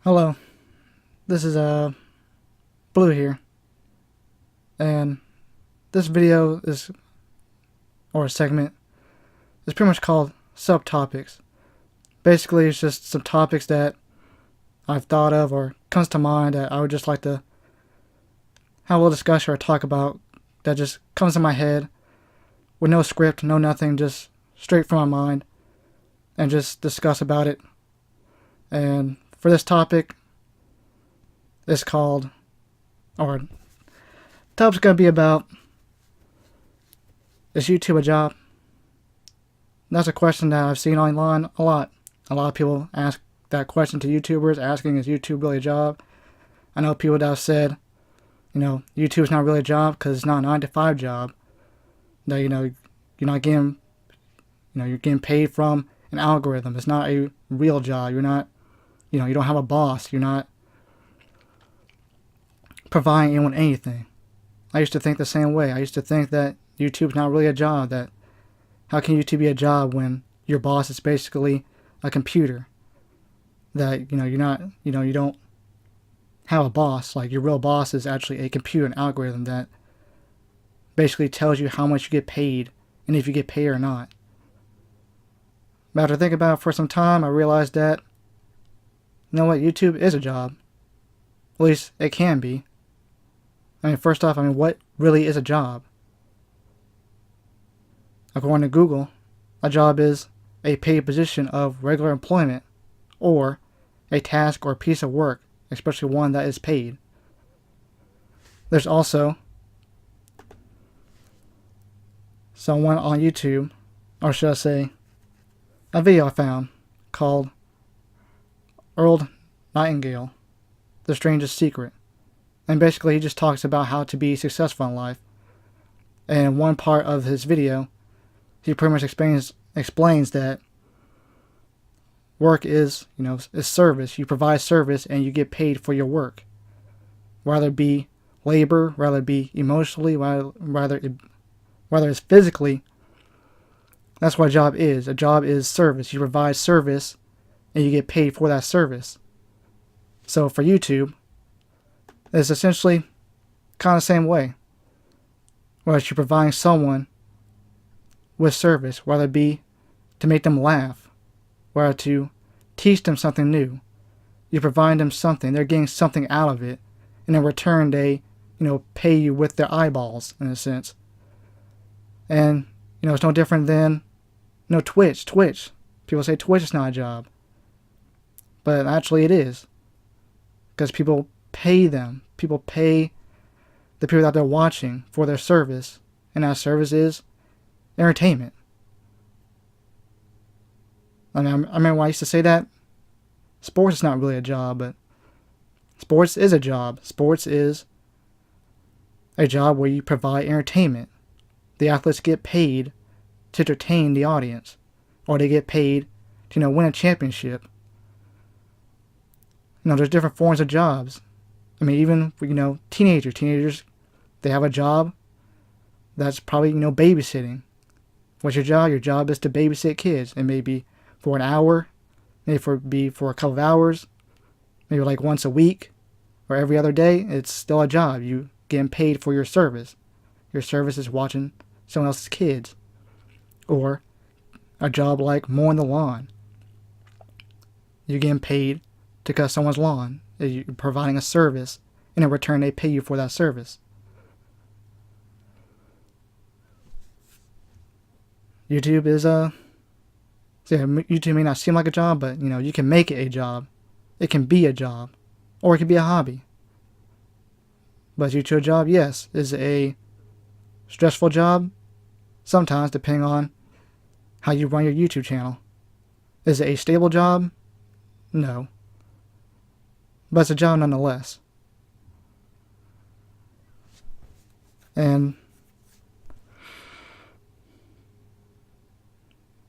Hello, this is Blue here, and this video is, or a segment, is pretty much called subtopics. Basically, it's just some topics that I've thought of or comes to mind that I would just like to have a little discussion or talk about that just comes to my head with no script, no nothing, just straight from my mind, and just discuss about it. And for this topic, it's called, or the topic's gonna be about, is YouTube a job? That's a question that I've seen online a lot. A lot of people ask that question to YouTubers, asking, is YouTube really a job? I know people that have said, YouTube's not really a job because it's not a 9 to 5 job. That, you're not getting, you're getting paid from an algorithm. It's not a real job. You're not, you don't have a boss. You're not providing anyone anything. I used to think the same way. I used to think that YouTube's not really a job. That how can YouTube be a job when your boss is basically a computer? That you're not, you don't have a boss. Like, your real boss is actually a computer, an algorithm that basically tells you how much you get paid and if you get paid or not. But after thinking about it for some time, I realized that, YouTube is a job. At least it can be. First off, what really is a job? According to Google, a job is a paid position of regular employment or a task or piece of work, especially one that is paid. There's also someone on YouTube, or should I say, a video I found called Earl Nightingale, The Strangest Secret. And basically he just talks about how to be successful in life. And in one part of his video, he pretty much explains that work is service. You provide service and you get paid for your work. Whether it be labor, whether it be emotionally, whether it's physically. That's what a job is. A job is service. You provide service and you get paid for that service. So for YouTube, it's essentially kind of the same way. Whereas you're providing someone with service, whether it be to make them laugh, whether to teach them something new. You provide them something. They're getting something out of it. And in return, they, pay you with their eyeballs, in a sense. And, it's no different than, Twitch. People say Twitch is not a job. But actually it is. Because people pay them. People pay the people that they're watching for their service. And that service is entertainment. I remember when I used to say that sports is not really a job, but sports is a job. Sports is a job where you provide entertainment. The athletes get paid to entertain the audience, or they get paid to win a championship. There's different forms of jobs. Even for, teenagers, they have a job that's probably babysitting. What's your job? Your job is to babysit kids. It may be for an hour, maybe for a couple of hours, maybe like once a week or every other day. It's still a job. You getting paid for your service. Your service is watching someone else's kids. Or a job like mowing the lawn. You're getting paid to cut someone's lawn. You're providing a service, and in return they pay you for that service. YouTube is YouTube may not seem like a job, but you can make it a job. It can be a job, or it can be a hobby. But YouTube a job? Yes. Is it a stressful job? Sometimes, depending on how you run your YouTube channel. Is it a stable job? No. But it's a job nonetheless. And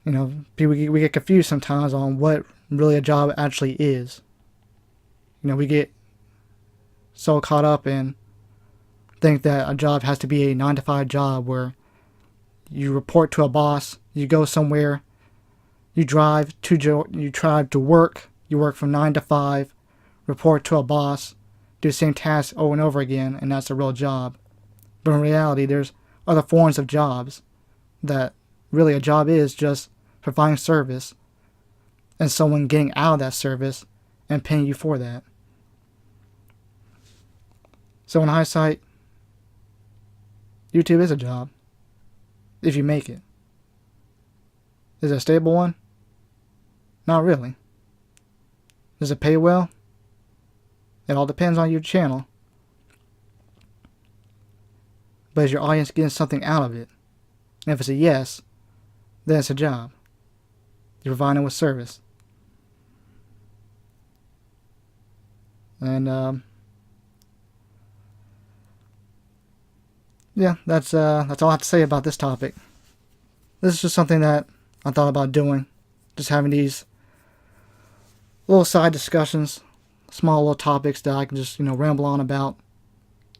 we get confused sometimes on what really a job actually is. We get so caught up in think that a job has to be a 9 to 5 job where you report to a boss, you go somewhere, you drive to work, you work from 9 to 5, report to a boss, do the same task over and over again, and that's a real job. But in reality, there's other forms of jobs that really a job is just providing service and someone getting out of that service and paying you for that. So in hindsight, YouTube is a job if you make it. Is it a stable one? Not really. Does it pay well? It all depends on your channel. But is your audience getting something out of it? And if it's a yes, then it's a job. You're providing with service. And yeah, that's all I have to say about this topic. This is just something that I thought about doing. Just having these little side discussions, small little topics that I can just, ramble on about.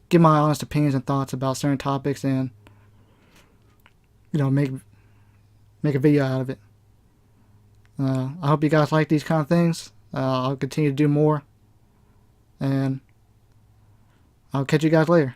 Give my honest opinions and thoughts about certain topics and, make a video out of it. I hope you guys like these kind of things. I'll continue to do more. And I'll catch you guys later.